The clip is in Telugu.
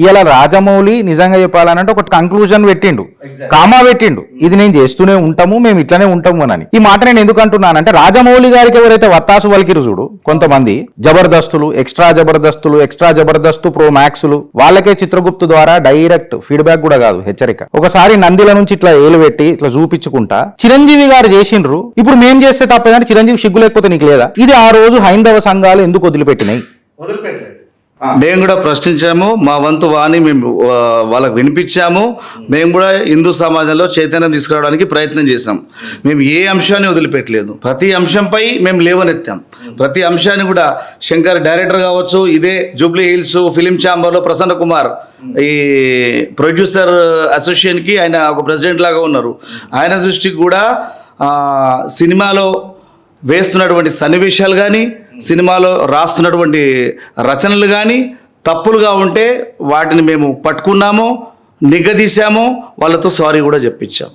ఇలా రాజమౌళి నిజంగా చెప్పాలనంటే ఒక కంక్లూజన్ పెట్టిండు, కామా పెట్టిండు, ఇది నేను చేస్తూనే ఉంటాము, మేము ఇట్లానే ఉంటాము అని. ఈ మాట నేను ఎందుకు అంటున్నానంటే రాజమౌళి గారికి ఎవరైతే వత్తాసు వలికిరు చూడు కొంతమంది జబర్దస్తులు, ఎక్స్ట్రా జబర్దస్తు ప్రో మ్యాక్స్లు, వాళ్ళకే చిత్రగుప్తు ద్వారా డైరెక్ట్ ఫీడ్బ్యాక్ కూడా కాదు హెచ్చరిక. ఒకసారి నందిల నుంచి ఇట్లా ఏలు పెట్టి ఇట్లా చూపించుకుంటా చిరంజీవి గారు చేసిండ్రు, ఇప్పుడు మేము చేస్తే తప్పేదంటే చిరంజీవి సిగ్గు లేకపోతే నీకు లేదా? ఇది ఆ రోజు హైందవ సంఘాలు ఎందుకు వదిలిపెట్టినాయి? మేము కూడా ప్రశ్నించాము, మా వంతు వాణి మేము వాళ్ళకి వినిపించాము. మేము కూడా హిందూ సమాజంలో చైతన్యం తీసుకురావడానికి ప్రయత్నం చేశాం. మేము ఏ అంశాన్ని వదిలిపెట్టలేదు, ప్రతి అంశంపై మేము లేవనెత్తాం. ప్రతి అంశాన్ని కూడా శంకర్ డైరెక్టర్ కావచ్చు, ఇదే జూబ్లీ హిల్స్ ఫిలిం ఛాంబర్లో ప్రసన్న కుమార్ ఈ ప్రొడ్యూసర్ అసోసియేషన్కి ఆయన ఒక ప్రెసిడెంట్ లాగా ఉన్నారు. ఆయన దృష్టికి కూడా సినిమాలో వేస్తున్నటువంటి సన్నివేశాలు కానీ, సినిమాలో రాస్తున్నటువంటి రచనలు కానీ తప్పులుగా ఉంటే వాటిని మేము పట్టుకున్నాము, నిగదీశాము, వాళ్ళతో సారీ కూడా చెప్పించాము.